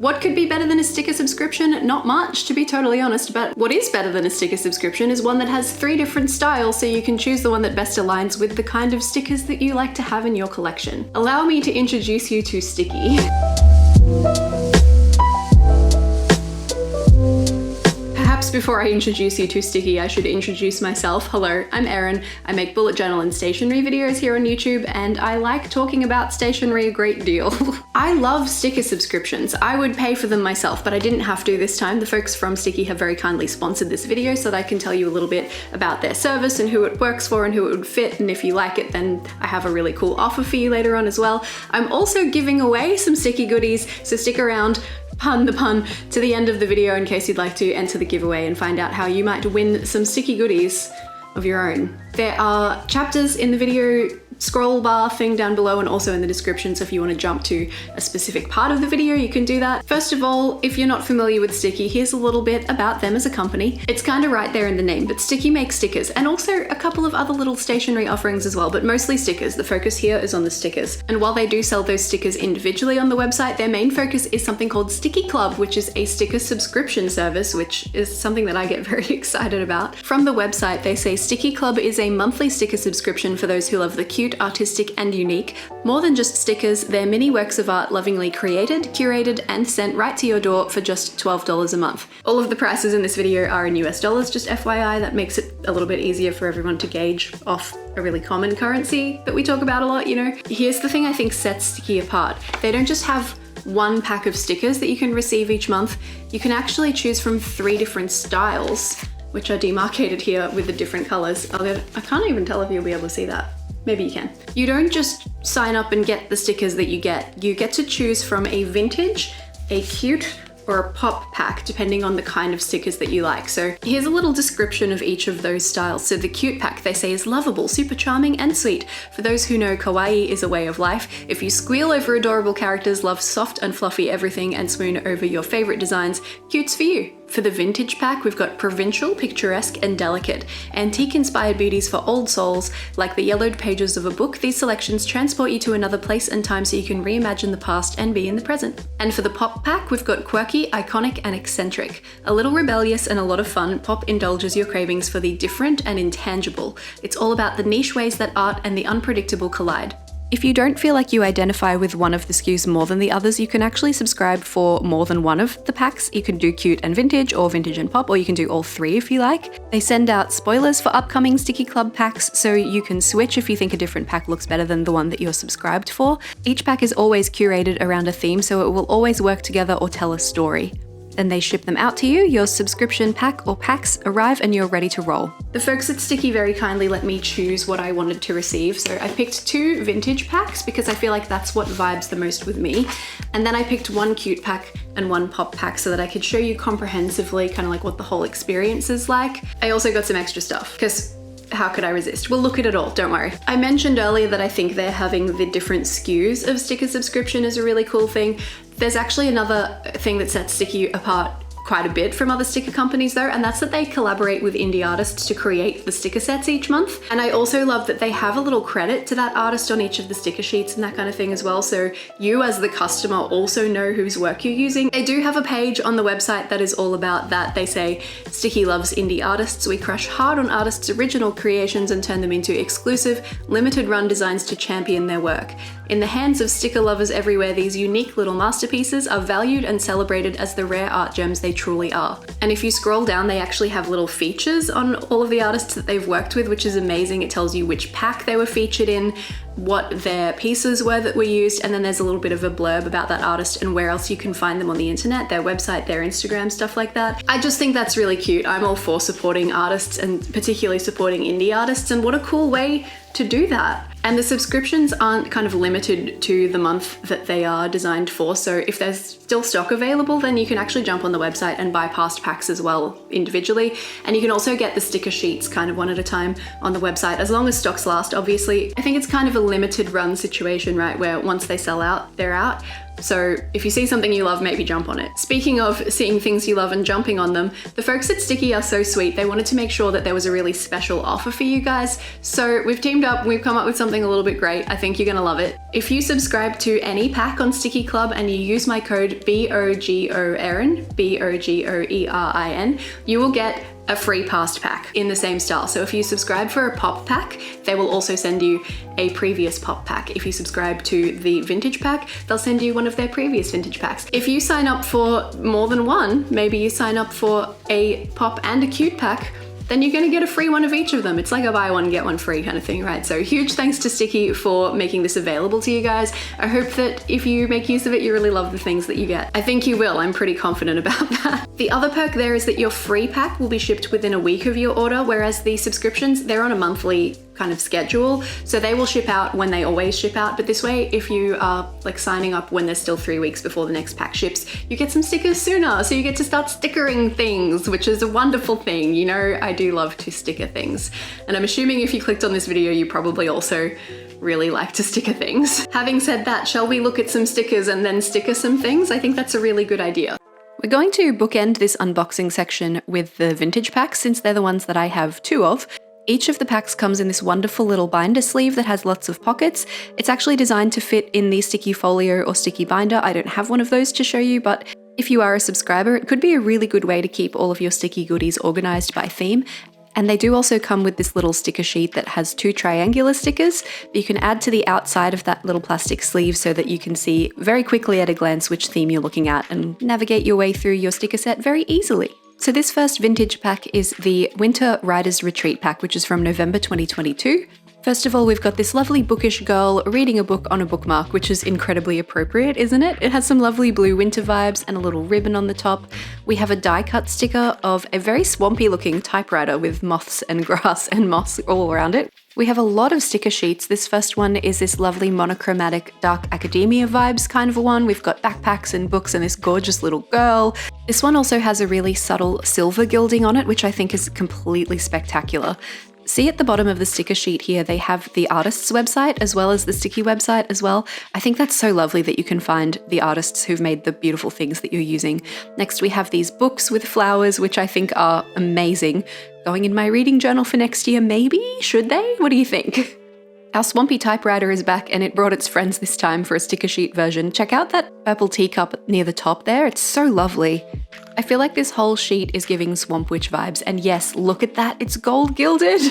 What could be better than a sticker subscription? Not much, to be totally honest, but what is better than a sticker subscription is one that has 3 different styles, so you can choose the one that best aligns with the kind of stickers that you like to have in your collection. Allow me to introduce you to Sticky. Before I introduce you to Sticky, I should introduce myself. Hello, I'm Erin. I make bullet journal and stationery videos here on YouTube, and I like talking about stationery a great deal. I love sticker subscriptions. I would pay for them myself, but I didn't have to this time. The folks from Sticky have very kindly sponsored this video so that I can tell you a little bit about their service and who it works for and who it would fit, and if you like it, then I have a really cool offer for you later on as well. I'm also giving away some Sticky goodies, so stick around, pun the pun, to the end of the video in case you'd like to enter the giveaway and find out how you might win some sticky goodies of your own. There are chapters in the video scroll bar thing down below and also in the description, so if you want to jump to a specific part of the video, you can do that. First of all, if you're not familiar with Sticky, here's a little bit about them as a company. It's kind of right there in the name, but Sticky makes stickers and also a couple of other little stationery offerings as well, but mostly stickers. The focus here is on the stickers. And while they do sell those stickers individually on the website, their main focus is something called STICKII CLUB, which is a sticker subscription service, which is something that I get very excited about. From the website, they say STICKII CLUB is a monthly sticker subscription for those who love the cute, artistic, and unique. More than just stickers, they're mini works of art lovingly created, curated, and sent right to your door for just $12 a month. All of the prices in this video are in US dollars, just FYI. That makes it a little bit easier for everyone to gauge off a really common currency that we talk about a lot, you know. Here's the thing I think sets Sticky apart. They don't just have one pack of stickers that you can receive each month. You can actually choose from 3 different styles, which are demarcated here with the different colors. I can't even tell if you'll be able to see that. Maybe you can. You don't just sign up and get the stickers that you get. You get to choose from a vintage, a cute, or a pop pack, depending on the kind of stickers that you like. So here's a little description of each of those styles. So the cute pack, they say, is lovable, super charming, and sweet. For those who know kawaii is a way of life, if you squeal over adorable characters, love soft and fluffy everything, and swoon over your favorite designs, cute's for you. For the vintage pack, we've got provincial, picturesque, and delicate. Antique-inspired beauties for old souls, like the yellowed pages of a book. These selections transport you to another place and time so you can reimagine the past and be in the present. And for the pop pack, we've got quirky, iconic, and eccentric. A little rebellious and a lot of fun, pop indulges your cravings for the different and intangible. It's all about the niche ways that art and the unpredictable collide. If you don't feel like you identify with one of the SKUs more than the others, you can actually subscribe for more than one of the packs. You can do cute and vintage, or vintage and pop, or you can do all 3 if you like. They send out spoilers for upcoming Sticky Club packs, so you can switch if you think a different pack looks better than the one that you're subscribed for. Each pack is always curated around a theme, so it will always work together or tell a story. Then they ship them out to you, your subscription pack or packs arrive, and you're ready to roll. The folks at Sticky very kindly let me choose what I wanted to receive, so I picked 2 vintage packs because I feel like that's what vibes the most with me. And then I picked 1 cute pack and 1 pop pack so that I could show you comprehensively kind of like what the whole experience is like. I also got some extra stuff because how could I resist? We'll look at it all, don't worry. I mentioned earlier that I think they're having the different SKUs of sticker subscription is a really cool thing. There's actually another thing that sets Sticky apart quite a bit from other sticker companies though, and that's that they collaborate with indie artists to create the sticker sets each month. And I also love that they have a little credit to that artist on each of the sticker sheets and that kind of thing as well, so you as the customer also know whose work you're using. They do have a page on the website that is all about that. They say, Sticky loves indie artists. We crush hard on artists' original creations and turn them into exclusive, limited run designs to champion their work. In the hands of sticker lovers everywhere, these unique little masterpieces are valued and celebrated as the rare art gems they truly are. And if you scroll down, they actually have little features on all of the artists that they've worked with, which is amazing. It tells you which pack they were featured in, what their pieces were that were used, and then there's a little bit of a blurb about that artist and where else you can find them on the internet, their website, their Instagram, stuff like that. I just think that's really cute. I'm all for supporting artists and particularly supporting indie artists, and what a cool way to do that. And the subscriptions aren't kind of limited to the month that they are designed for, so if there's still stock available, then you can actually jump on the website and buy past packs as well individually. And you can also get the sticker sheets kind of one at a time on the website, as long as stocks last, obviously. I think it's kind of a limited run situation, right, where once they sell out, they're out. So if you see something you love, maybe jump on it. Speaking of seeing things you love and jumping on them, the folks at Sticky are so sweet. They wanted to make sure that there was a really special offer for you guys. So we've teamed up, we've come up with something a little bit great. I think you're gonna love it. If you subscribe to any pack on Sticky Club and you use my code BOGOERIN, BOGOERIN, you will get a free past pack in the same style. So if you subscribe for a pop pack, they will also send you a previous pop pack. If you subscribe to the vintage pack, they'll send you one of their previous vintage packs. If you sign up for more than one, maybe you sign up for a pop and a cute pack, then you're gonna get a free one of each of them. It's like a buy one, get one free kind of thing, right? So huge thanks to Sticky for making this available to you guys. I hope that if you make use of it, you really love the things that you get. I think you will, I'm pretty confident about that. The other perk there is that your free pack will be shipped within a week of your order, whereas the subscriptions, they're on a monthly kind of schedule. So they will ship out when they always ship out. But this way, if you are like signing up when there's still 3 weeks before the next pack ships, you get some stickers sooner. So you get to start stickering things, which is a wonderful thing. You know, I do love to sticker things. And I'm assuming if you clicked on this video, you probably also really like to sticker things. Having said that, shall we look at some stickers and then sticker some things? I think that's a really good idea. We're going to bookend this unboxing section with the vintage packs since they're the ones that I have 2 of. Each of the packs comes in this wonderful little binder sleeve that has lots of pockets. It's actually designed to fit in the sticky folio or sticky binder. I don't have one of those to show you, but if you are a subscriber, it could be a really good way to keep all of your sticky goodies organized by theme. And they do also come with this little sticker sheet that has 2 triangular stickers that you can add to the outside of that little plastic sleeve so that you can see very quickly at a glance which theme you're looking at and navigate your way through your sticker set very easily. So this first vintage pack is the Winter Riders Retreat pack, which is from November 2022. First of all, we've got this lovely bookish girl reading a book on a bookmark, which is incredibly appropriate, isn't it? It has some lovely blue winter vibes and a little ribbon on the top. We have a die-cut sticker of a very swampy looking typewriter with moths and grass and moss all around it. We have a lot of sticker sheets. This first one is this lovely monochromatic dark academia vibes kind of a one. We've got backpacks and books and this gorgeous little girl. This one also has a really subtle silver gilding on it, which I think is completely spectacular. See at the bottom of the sticker sheet here, they have the artist's website as well as the Sticky website as well. I think that's so lovely that you can find the artists who've made the beautiful things that you're using. Next, we have these books with flowers, which I think are amazing. Going in my reading journal for next year, maybe? Should they? What do you think? Our swampy typewriter is back and it brought its friends this time for a sticker sheet version. Check out that purple teacup near the top there. It's so lovely. I feel like this whole sheet is giving Swamp Witch vibes, and yes, look at that, it's gold gilded!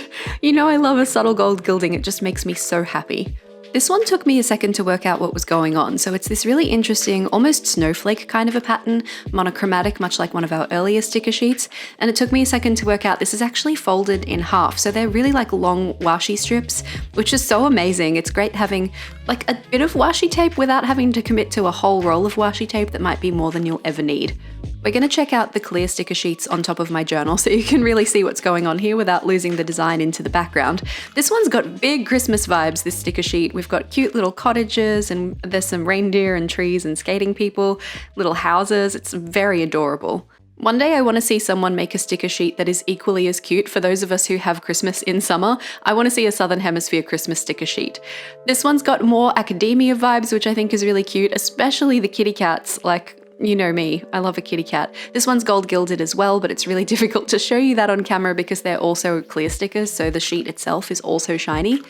You know I love a subtle gold gilding, it just makes me so happy. This one took me a second to work out what was going on, so it's this really interesting, almost snowflake kind of a pattern, monochromatic, much like one of our earlier sticker sheets, and it took me a second to work out this is actually folded in half, so they're really like long washi strips, which is so amazing. It's great having like a bit of washi tape without having to commit to a whole roll of washi tape that might be more than you'll ever need. We're going to check out the clear sticker sheets on top of my journal so you can really see what's going on here without losing the design into the background. This one's got big Christmas vibes, this sticker sheet. We've got cute little cottages and there's some reindeer and trees and skating people, little houses. It's very adorable. One day I want to see someone make a sticker sheet that is equally as cute for those of us who have Christmas in summer. I want to see a Southern Hemisphere Christmas sticker sheet. This one's got more academia vibes, which I think is really cute, especially the kitty cats. Like, you know me, I love a kitty cat. This one's gold gilded as well, but it's really difficult to show you that on camera because they're also clear stickers, so the sheet itself is also shiny.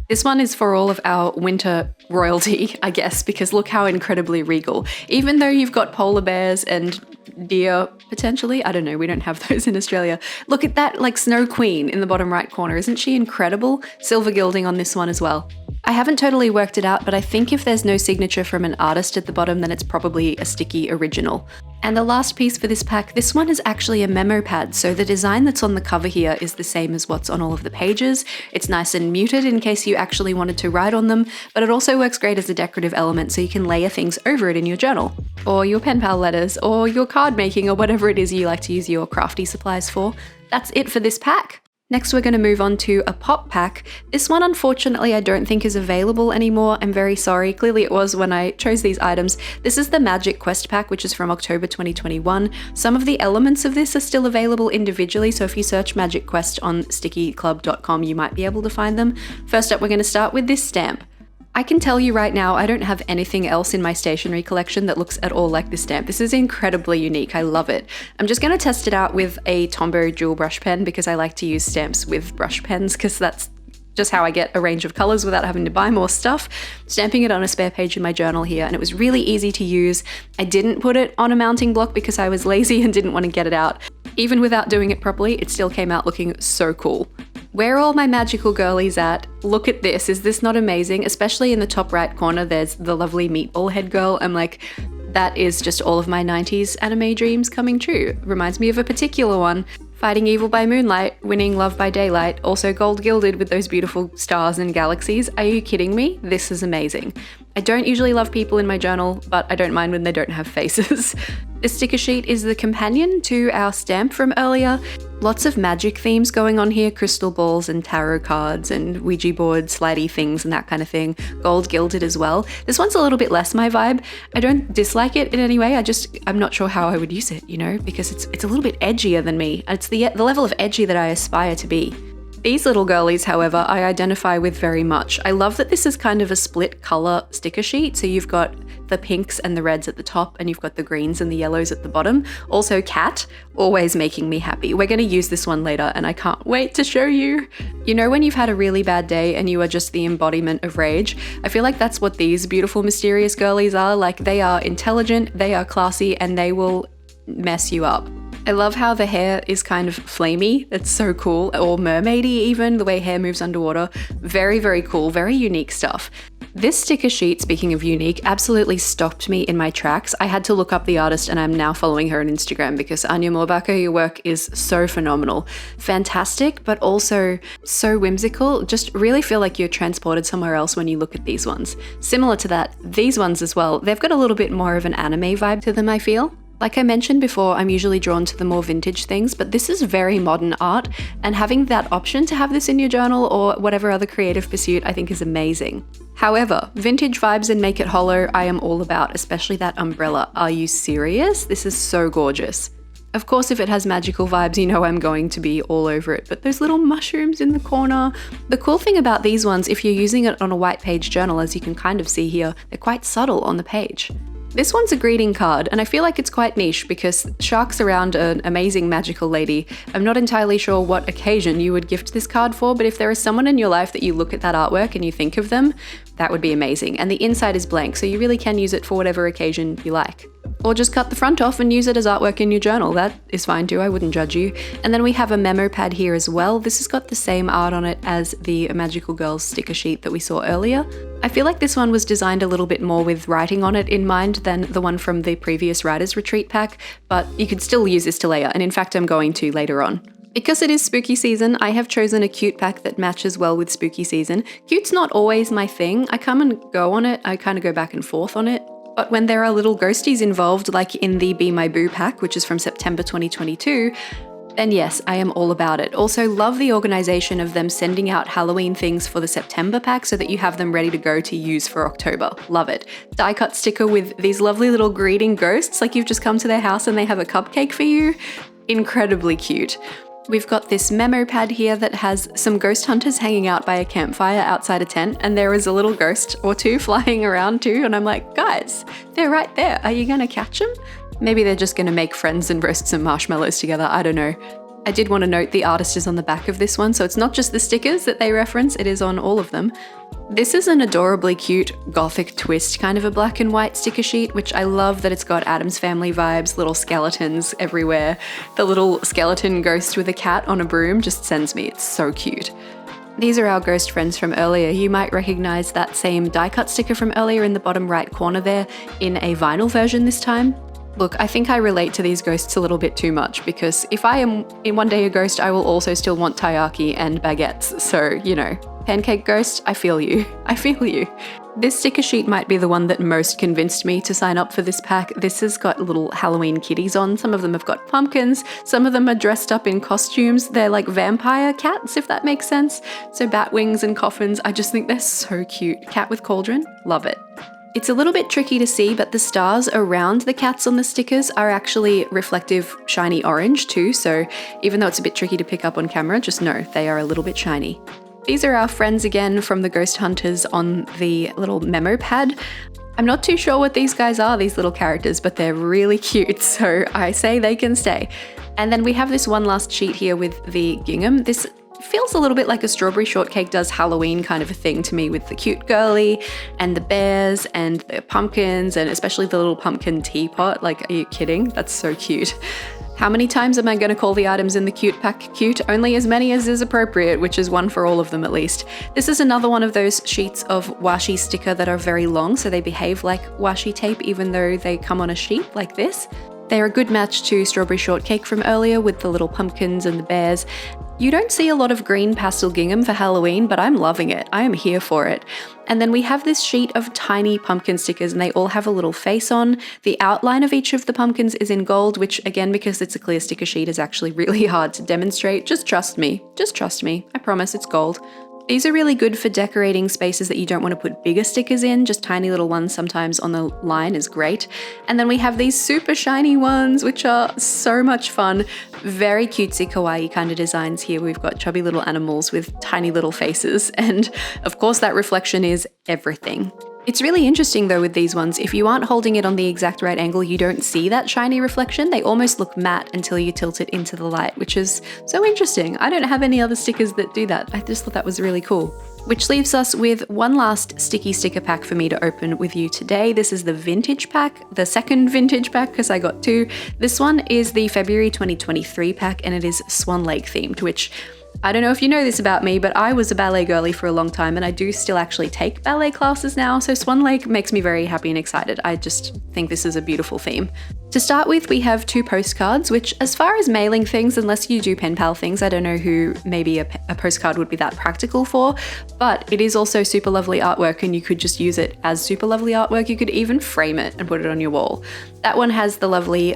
This one is for all of our winter royalty, I guess, because look how incredibly regal. Even though you've got polar bears and deer, potentially, I don't know, we don't have those in Australia. Look at that, like Snow Queen in the bottom right corner. Isn't she incredible? Silver gilding on this one as well. I haven't totally worked it out, but I think if there's no signature from an artist at the bottom, then it's probably a Sticky original. And the last piece for this pack, this one is actually a memo pad, so the design that's on the cover here is the same as what's on all of the pages. It's nice and muted in case you actually wanted to write on them, but it also works great as a decorative element so you can layer things over it in your journal, or your pen pal letters, or your card making, or whatever it is you like to use your crafty supplies for. That's it for this pack. Next, we're going to move on to a pop pack. This one, unfortunately, I don't think is available anymore. I'm very sorry. Clearly it was when I chose these items. This is the Magic Quest pack, which is from October 2021. Some of the elements of this are still available individually, so if you search Magic Quest on stickyclub.com, you might be able to find them. First up, we're going to start with this stamp. I can tell you right now, I don't have anything else in my stationery collection that looks at all like this stamp. This is incredibly unique. I love it. I'm just going to test it out with a Tombow dual brush pen because I like to use stamps with brush pens because that's just how I get a range of colors without having to buy more stuff. Stamping it on a spare page in my journal here, and it was really easy to use. I didn't put it on a mounting block because I was lazy and didn't want to get it out. Even without doing it properly, it still came out looking so cool. Where are all my magical girlies at? Look at this, is this not amazing? Especially in the top right corner, there's the lovely meatball head girl. I'm like, that is just all of my 90s anime dreams coming true. Reminds me of a particular one. Fighting evil by moonlight, winning love by daylight, also gold gilded with those beautiful stars and galaxies. Are you kidding me? This is amazing. I don't usually love people in my journal, but I don't mind when they don't have faces. This sticker sheet is the companion to our stamp from earlier. Lots of magic themes going on here, crystal balls and tarot cards and Ouija board slidey things and that kind of thing. Gold gilded as well. This one's a little bit less my vibe. I don't dislike it in any way, I'm not sure how I would use it, you know, because it's a little bit edgier than me. It's the level of edgy that I aspire to be. These little girlies, however, I identify with very much. I love that this is kind of a split color sticker sheet, so you've got the pinks and the reds at the top, and you've got the greens and the yellows at the bottom. Also cat, always making me happy. We're going to use this one later, and I can't wait to show you. You know when you've had a really bad day and you are just the embodiment of rage? I feel like that's what these beautiful, mysterious girlies are. Like, they are intelligent, they are classy, and they will mess you up. I love how the hair is kind of flamey. It's so cool. Or mermaidy even, the way hair moves underwater. Very, very cool, very unique stuff. This sticker sheet, speaking of unique, absolutely stopped me in my tracks. I had to look up the artist, and I'm now following her on Instagram because Anya Moorbacher, your work is so phenomenal. Fantastic, but also so whimsical. Just really feel like you're transported somewhere else when you look at these ones. Similar to that, these ones as well, they've got a little bit more of an anime vibe to them, I feel. Like I mentioned before, I'm usually drawn to the more vintage things, but this is very modern art, and having that option to have this in your journal or whatever other creative pursuit I think is amazing. However, vintage vibes and make it hollow I am all about, especially that umbrella. Are you serious? This is so gorgeous. Of course, if it has magical vibes, you know I'm going to be all over it, but those little mushrooms in the corner. The cool thing about these ones, if you're using it on a white page journal, as you can kind of see here, they're quite subtle on the page. This one's a greeting card, and I feel like it's quite niche because sharks around an amazing magical lady. I'm not entirely sure what occasion you would gift this card for, but if there is someone in your life that you look at that artwork and you think of them, that would be amazing. And the inside is blank, so you really can use it for whatever occasion you like. Or just cut the front off and use it as artwork in your journal. That is fine too, I wouldn't judge you. And then we have a memo pad here as well. This has got the same art on it as the Magical Girls sticker sheet that we saw earlier. I feel like this one was designed a little bit more with writing on it in mind than the one from the previous Writer's Retreat pack, but you could still use this to layer, and in fact I'm going to later on. Because it is spooky season, I have chosen a cute pack that matches well with spooky season. Cute's not always my thing. I come and go on it, I kind of go back and forth on it. But when there are little ghosties involved, like in the Be My Boo pack, which is from September 2022, then yes, I am all about it. Also love the organization of them sending out Halloween things for the September pack so that you have them ready to go to use for October. Love it. Die cut sticker with these lovely little greeting ghosts, like you've just come to their house and they have a cupcake for you. Incredibly cute. We've got this memo pad here that has some ghost hunters hanging out by a campfire outside a tent, and there is a little ghost or two flying around too, and I'm like, guys, they're right there. Are you gonna catch them? Maybe they're just gonna make friends and roast some marshmallows together, I don't know. I did want to note the artist is on the back of this one, so it's not just the stickers that they reference, it is on all of them. This is an adorably cute gothic twist, kind of a black and white sticker sheet, which I love that it's got Addams Family vibes, little skeletons everywhere. The little skeleton ghost with a cat on a broom just sends me, it's so cute. These are our ghost friends from earlier. You might recognize that same die cut sticker from earlier in the bottom right corner there, in a vinyl version this time. Look, I think I relate to these ghosts a little bit too much, because if I am in one day a ghost, I will also still want taiyaki and baguettes, so, you know. Pancake ghost, I feel you. I feel you. This sticker sheet might be the one that most convinced me to sign up for this pack. This has got little Halloween kitties on. Some of them have got pumpkins. Some of them are dressed up in costumes. They're like vampire cats, if that makes sense. So bat wings and coffins. I just think they're so cute. Cat with cauldron, love it. It's a little bit tricky to see, but the stars around the cats on the stickers are actually reflective shiny orange too, so even though it's a bit tricky to pick up on camera, just know they are a little bit shiny. These are our friends again from the Ghost Hunters on the little memo pad. I'm not too sure what these guys are, these little characters, but they're really cute, so I say they can stay. And then we have this one last sheet here with the gingham. This feels a little bit like a Strawberry Shortcake does Halloween kind of a thing to me, with the cute girly and the bears and the pumpkins, and especially the little pumpkin teapot. Like, are you kidding? That's so cute. How many times am I going to call the items in the cute pack cute? Only as many as is appropriate, which is one for all of them at least. This is another one of those sheets of washi sticker that are very long, so they behave like washi tape even though they come on a sheet like this. They're a good match to Strawberry Shortcake from earlier with the little pumpkins and the bears. You don't see a lot of green pastel gingham for Halloween, but I'm loving it. I am here for it. And then we have this sheet of tiny pumpkin stickers, and they all have a little face on. The outline of each of the pumpkins is in gold, which again, because it's a clear sticker sheet, is actually really hard to demonstrate. Just trust me. Just trust me. I promise it's gold. These are really good for decorating spaces that you don't want to put bigger stickers in. Just tiny little ones sometimes on the line is great. And then we have these super shiny ones, which are so much fun. Very cutesy kawaii kind of designs here. We've got chubby little animals with tiny little faces. And of course that reflection is everything. It's really interesting though with these ones, if you aren't holding it on the exact right angle, you don't see that shiny reflection. They almost look matte until you tilt it into the light, which is so interesting. I don't have any other stickers that do that. I just thought that was really cool. Which leaves us with one last sticky sticker pack for me to open with you today. This is the vintage pack, the second vintage pack, because I got two. This one is the February 2023 pack, and it is Swan Lake themed, which I don't know if you know this about me, but I was a ballet girly for a long time, and I do still actually take ballet classes now, so Swan Lake makes me very happy and excited. I just think this is a beautiful theme. To start with, we have two postcards, which as far as mailing things, unless you do pen pal things, I don't know who maybe a postcard would be that practical for, but it is also super lovely artwork, and you could just use it as super lovely artwork. You could even frame it and put it on your wall. That one has the lovely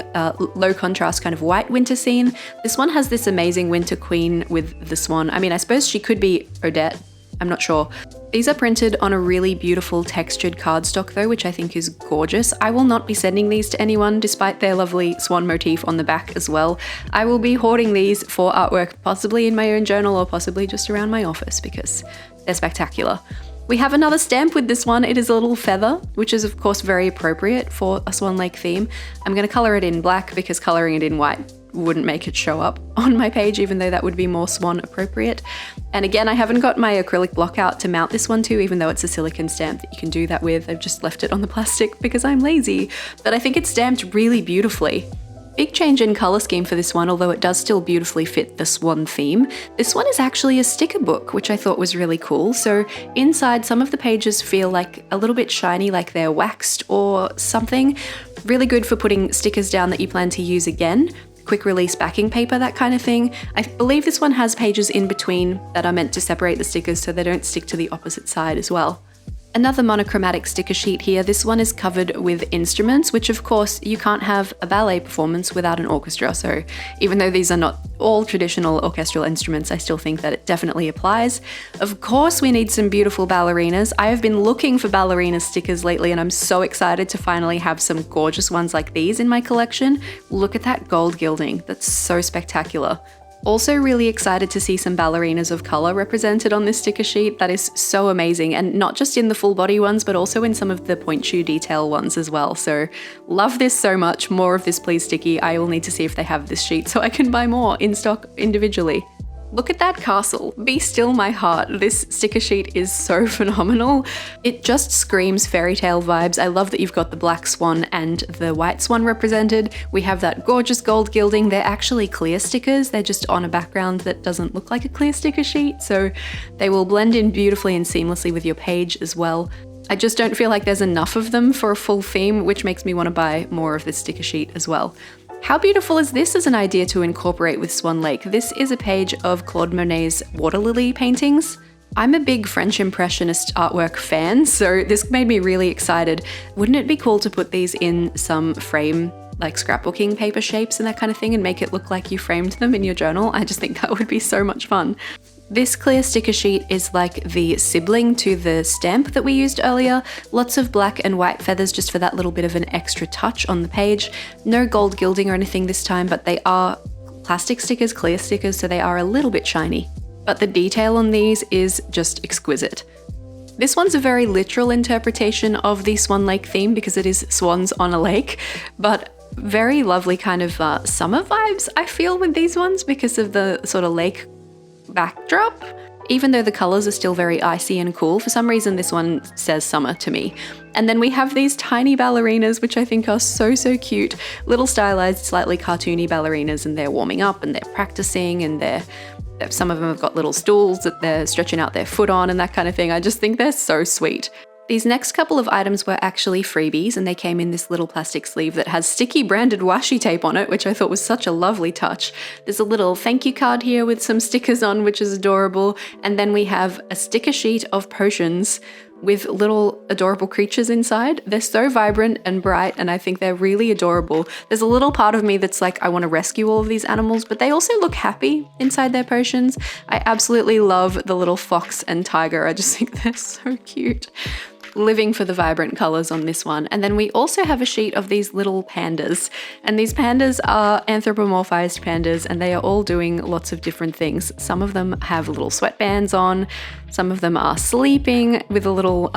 low contrast kind of white winter scene. This one has this amazing winter queen with the swan. I mean, I suppose she could be Odette. I'm not sure. These are printed on a really beautiful textured cardstock though, which I think is gorgeous. I will not be sending these to anyone despite their lovely swan motif on the back as well. I will be hoarding these for artwork, possibly in my own journal or possibly just around my office because they're spectacular. We have another stamp with this one. It is a little feather, which is of course very appropriate for a Swan Lake theme. I'm going to color it in black because coloring it in white wouldn't make it show up on my page, even though that would be more swan appropriate. And again, I haven't got my acrylic block out to mount this one to, even though it's a silicone stamp that you can do that with. I've just left it on the plastic because I'm lazy, but I think it's stamped really beautifully. Big change in color scheme for this one, although it does still beautifully fit the swan theme. This one is actually a sticker book, which I thought was really cool. So inside, some of the pages feel like a little bit shiny, like they're waxed or something. Really good for putting stickers down that you plan to use again. Quick release backing paper, that kind of thing. I believe this one has pages in between that are meant to separate the stickers so they don't stick to the opposite side as well. Another monochromatic sticker sheet here. This one is covered with instruments, which of course you can't have a ballet performance without an orchestra. So even though these are not all traditional orchestral instruments, I still think that it definitely applies. Of course we need some beautiful ballerinas. I have been looking for ballerina stickers lately, and I'm so excited to finally have some gorgeous ones like these in my collection. Look at that gold gilding. That's so spectacular. Also really excited to see some ballerinas of color represented on this sticker sheet. That is so amazing, and not just in the full body ones, but also in some of the point shoe detail ones as well. So love this so much. More of this please, Sticky. I will need to see if they have this sheet so I can buy more in stock individually. Look at that castle. Be still my heart. This sticker sheet is so phenomenal. It just screams fairy tale vibes. I love that you've got the black swan and the white swan represented. We have that gorgeous gold gilding. They're actually clear stickers. They're just on a background that doesn't look like a clear sticker sheet, so they will blend in beautifully and seamlessly with your page as well. I just don't feel like there's enough of them for a full theme, which makes me want to buy more of this sticker sheet as well. How beautiful is this as an idea to incorporate with Swan Lake? This is a page of Claude Monet's water lily paintings. I'm a big French Impressionist artwork fan, so this made me really excited. Wouldn't it be cool to put these in some frame, like scrapbooking paper shapes and that kind of thing, and make it look like you framed them in your journal? I just think that would be so much fun. This clear sticker sheet is like the sibling to the stamp that we used earlier. Lots of black and white feathers just for that little bit of an extra touch on the page. No gold gilding or anything this time, but they are plastic stickers, clear stickers, so they are a little bit shiny. but the detail on these is just exquisite. This one's a very literal interpretation of the Swan Lake theme because it is swans on a lake, but very lovely kind of summer vibes I feel with these ones because of the sort of lake backdrop. Even though the colors are still very icy and cool, for some reason this one says summer to me. And then we have these tiny ballerinas, which I think are so, so cute. Little stylized, slightly cartoony ballerinas, and they're warming up and they're practicing, and some of them have got little stools that they're stretching out their foot on and that kind of thing. I just think they're so sweet. These next couple of items were actually freebies, and they came in this little plastic sleeve that has sticky branded washi tape on it, which I thought was such a lovely touch. There's a little thank you card here with some stickers on, which is adorable. And then we have a sticker sheet of potions with little adorable creatures inside. They're so vibrant and bright, and I think they're really adorable. There's a little part of me that's like, I want to rescue all of these animals, but they also look happy inside their potions. I absolutely love the little fox and tiger. I just think they're so cute. Living for the vibrant colors on this one. And then we also have a sheet of these little pandas, and these pandas are anthropomorphized pandas, and they are all doing lots of different things. Some of them have little sweatbands on, some of them are sleeping with a little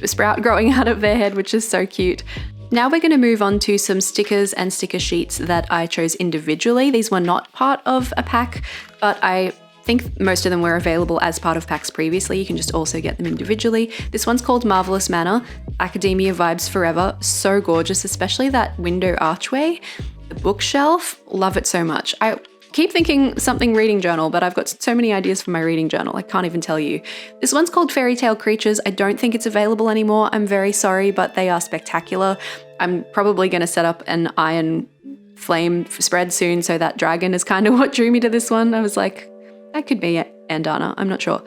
sprout growing out of their head, which is so cute. Now we're going to move on to some stickers and sticker sheets that I chose individually. These were not part of a pack, but I think most of them were available as part of packs previously. You can just also get them individually. This one's called Marvelous Manor, Academia Vibes Forever. So gorgeous, especially that window archway, the bookshelf. Love it so much. I keep thinking something reading journal, but I've got so many ideas for my reading journal, I can't even tell you. This one's called Fairytale Creatures. I don't think it's available anymore. I'm very sorry, but they are spectacular. I'm probably going to set up an iron flame spread soon, so that dragon is kind of what drew me to this one. I was like, that could be Andana, I'm not sure.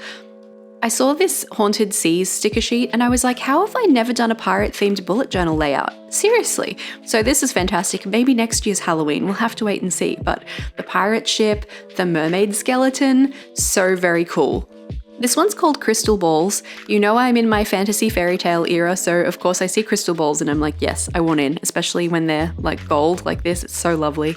I saw this Haunted Seas sticker sheet and I was like, how have I never done a pirate-themed bullet journal layout? Seriously. So this is fantastic. Maybe next year's Halloween, we'll have to wait and see. But the pirate ship, the mermaid skeleton, so very cool. This one's called Crystal Balls. You know I'm in my fantasy fairy tale era, so of course I see crystal balls and I'm like, yes, I want in, especially when they're like gold like this. It's so lovely.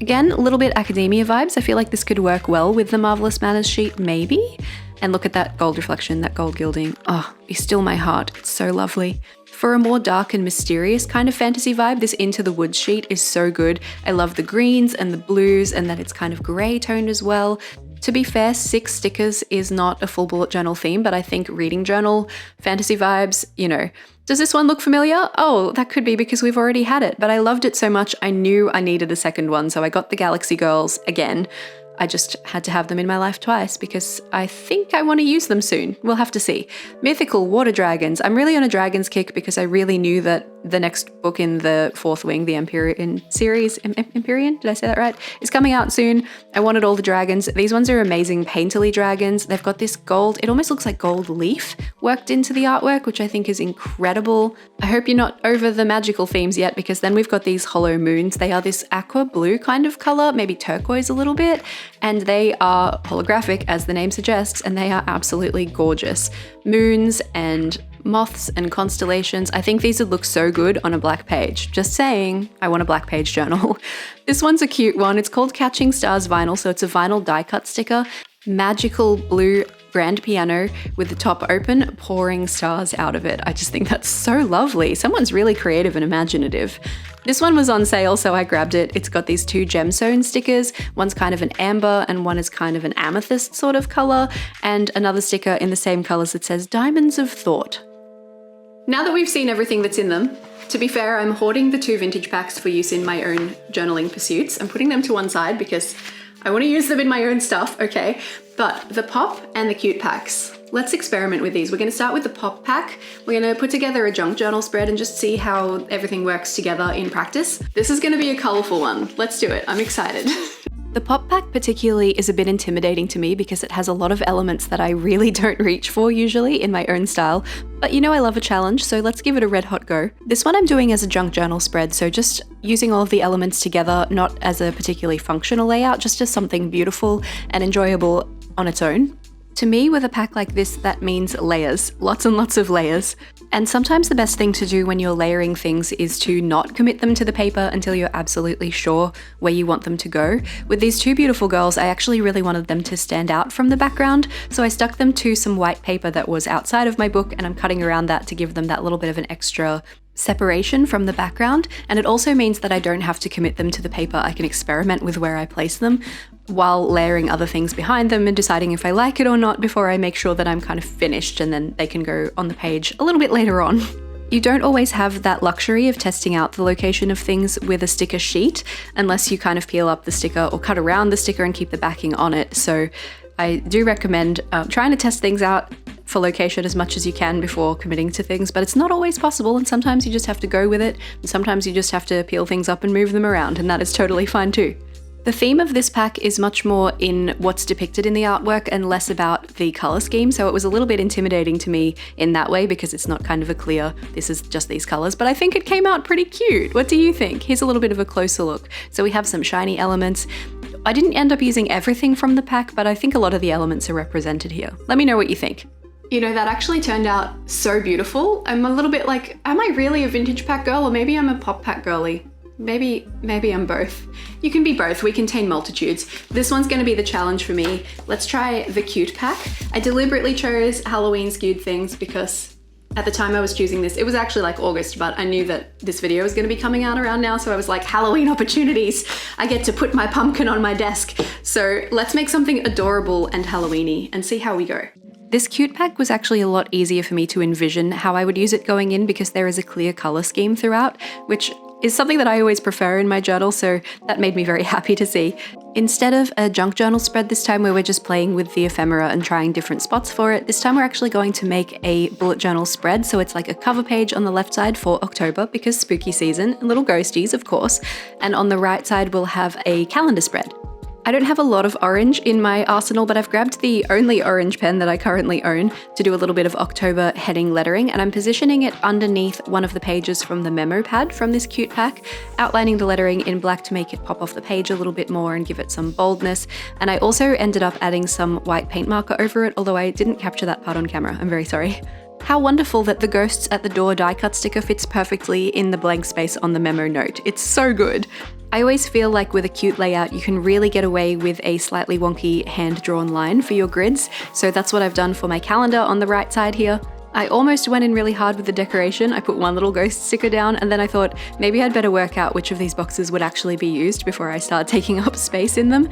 Again, a little bit academia vibes. I feel like this could work well with the Marvelous Manners sheet, maybe. And look at that gold reflection, that gold gilding. Oh, be still my heart. It's so lovely. For a more dark and mysterious kind of fantasy vibe, this Into the Woods sheet is so good. I love the greens and the blues and that it's kind of grey toned as well. To be fair, 6 stickers is not a full bullet journal theme, but I think reading journal, fantasy vibes, you know. Does this one look familiar? Oh, that could be because we've already had it, but I loved it so much I knew I needed a second one, so I got the Galaxy Girls again. I just had to have them in my life twice because I think I want to use them soon. We'll have to see. Mythical Water Dragons. I'm really on a dragons kick because I really knew that the next book in the 4th wing, the Empyrean series, Empyrean, did I say that right? Is coming out soon. I wanted all the dragons. These ones are amazing painterly dragons. They've got this gold, it almost looks like gold leaf worked into the artwork, which I think is incredible. I hope you're not over the magical themes yet because then we've got these hollow moons. They are this aqua blue kind of color, maybe turquoise a little bit, and they are holographic as the name suggests, and they are absolutely gorgeous. Moons and moths and constellations. I think these would look so good on a black page. Just saying, I want a black page journal. This one's a cute one. It's called Catching Stars Vinyl, so it's a vinyl die cut sticker. Magical blue grand piano with the top open, pouring stars out of it. I just think that's so lovely. Someone's really creative and imaginative. This one was on sale, so I grabbed it. It's got these 2 gemstone stickers. One's kind of an amber and one is kind of an amethyst sort of color, and another sticker in the same colors that says Diamonds of Thought. Now that we've seen everything that's in them, to be fair, I'm hoarding the 2 vintage packs for use in my own journaling pursuits. I'm putting them to one side because I want to use them in my own stuff, okay? But the pop and the cute packs, let's experiment with these. We're going to start with the pop pack. We're going to put together a junk journal spread and just see how everything works together in practice. This is going to be a colorful one. Let's do it. I'm excited. The pop pack particularly is a bit intimidating to me because it has a lot of elements that I really don't reach for usually in my own style, but you know I love a challenge, so let's give it a red hot go. This one I'm doing as a junk journal spread, so just using all of the elements together, not as a particularly functional layout, just as something beautiful and enjoyable on its own. To me, with a pack like this, that means layers, lots and lots of layers. And sometimes the best thing to do when you're layering things is to not commit them to the paper until you're absolutely sure where you want them to go. With these two beautiful girls, I actually really wanted them to stand out from the background, so I stuck them to some white paper that was outside of my book, and I'm cutting around that to give them that little bit of an extra separation from the background. And it also means that I don't have to commit them to the paper. I can experiment with where I place them while layering other things behind them and deciding if I like it or not before I make sure that I'm kind of finished, and then they can go on the page a little bit later on. You don't always have that luxury of testing out the location of things with a sticker sheet unless you kind of peel up the sticker or cut around the sticker and keep the backing on it. So I do recommend trying to test things out for location as much as you can before committing to things, but it's not always possible, and sometimes you just have to go with it, and sometimes you just have to peel things up and move them around, and that is totally fine too. The theme of this pack is much more in what's depicted in the artwork and less about the color scheme, so it was a little bit intimidating to me in that way because it's not kind of a clear, this is just these colors, but I think it came out pretty cute. What do you think? Here's a little bit of a closer look. So we have some shiny elements. I didn't end up using everything from the pack, but I think a lot of the elements are represented here. Let me know what you think. You know, that actually turned out so beautiful. I'm a little bit like, am I really a vintage pack girl, or maybe I'm a pop pack girly? Maybe I'm both. You can be both, we contain multitudes. This one's gonna be the challenge for me. Let's try the cute pack. I deliberately chose Halloween skewed things because at the time I was choosing this, it was actually like August, but I knew that this video was gonna be coming out around now, so I was like, Halloween opportunities. I get to put my pumpkin on my desk. So let's make something adorable and Halloweeny and see how we go. This cute pack was actually a lot easier for me to envision how I would use it going in because there is a clear color scheme throughout, which is something that I always prefer in my journal, so that made me very happy to see. Instead of a junk journal spread this time where we're just playing with the ephemera and trying different spots for it, this time we're actually going to make a bullet journal spread, so it's like a cover page on the left side for October because spooky season, and little ghosties of course, and on the right side we'll have a calendar spread. I don't have a lot of orange in my arsenal, but I've grabbed the only orange pen that I currently own to do a little bit of October heading lettering, and I'm positioning it underneath one of the pages from the memo pad from this cute pack, outlining the lettering in black to make it pop off the page a little bit more and give it some boldness. And I also ended up adding some white paint marker over it, although I didn't capture that part on camera, I'm very sorry. How wonderful that the ghosts at the door die cut sticker fits perfectly in the blank space on the memo note. It's so good. I always feel like with a cute layout, you can really get away with a slightly wonky hand-drawn line for your grids. So that's what I've done for my calendar on the right side here. I almost went in really hard with the decoration. I put one little ghost sticker down, and then I thought maybe I'd better work out which of these boxes would actually be used before I start taking up space in them.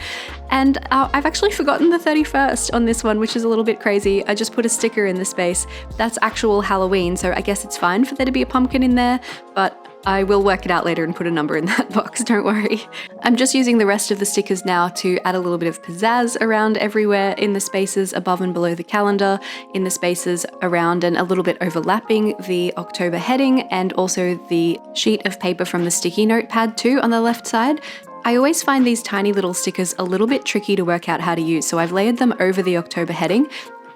And I've actually forgotten the 31st on this one, which is a little bit crazy. I just put a sticker in the space. That's actual Halloween, so I guess it's fine for there to be a pumpkin in there, but I will work it out later and put a number in that box, don't worry. I'm just using the rest of the stickers now to add a little bit of pizzazz around everywhere in the spaces above and below the calendar, in the spaces around and a little bit overlapping the October heading, and also the sheet of paper from the sticky note pad too on the left side. I always find these tiny little stickers a little bit tricky to work out how to use, so I've layered them over the October heading.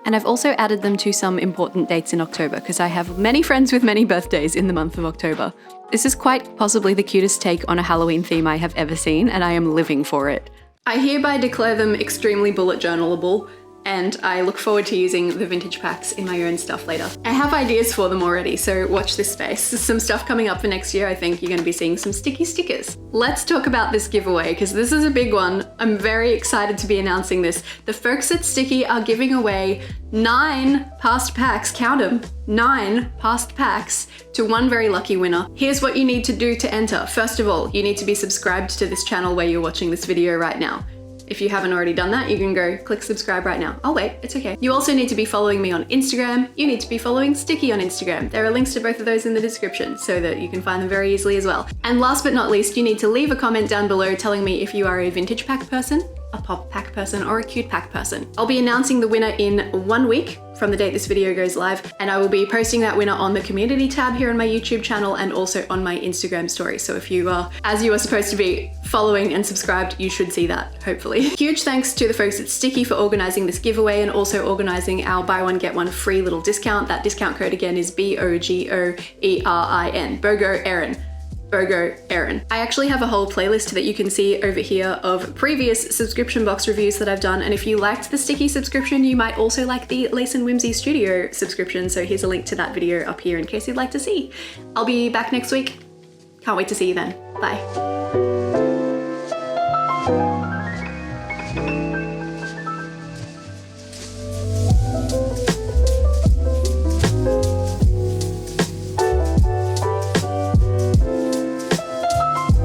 And I've also added them to some important dates in October because I have many friends with many birthdays in the month of October. This is quite possibly the cutest take on a Halloween theme I have ever seen, and I am living for it. I hereby declare them extremely bullet journalable, and I look forward to using the vintage packs in my own stuff later. I have ideas for them already, so watch this space. There's some stuff coming up for next year. I think you're going to be seeing some sticky stickers. Let's talk about this giveaway, because this is a big one. I'm very excited to be announcing this. The folks at Sticky are giving away 9 past packs, count them, 9 past packs to one very lucky winner. Here's what you need to do to enter. First of all, you need to be subscribed to this channel where you're watching this video right now. If you haven't already done that, you can go click subscribe right now. I'll wait, it's okay. You also need to be following me on Instagram. You need to be following Sticky on Instagram. There are links to both of those in the description so that you can find them very easily as well. And last but not least, you need to leave a comment down below telling me if you are a vintage pack person, a pop pack person, or a cute pack person. I'll be announcing the winner in 1 week from the date this video goes live, and I will be posting that winner on the community tab here on my YouTube channel and also on my Instagram story. So if you are, as you are supposed to be, following and subscribed, you should see that, hopefully. Huge thanks to the folks at Sticky for organizing this giveaway and also organizing our buy one get one free little discount. That discount code again is BOGOERIN, BOGO Erin. BOGO Erin. I actually have a whole playlist that you can see over here of previous subscription box reviews that I've done, and if you liked the Sticky subscription, you might also like the Lace and Whimsy Studio subscription, so here's a link to that video up here in case you'd like to see. I'll be back next week. Can't wait to see you then. Bye.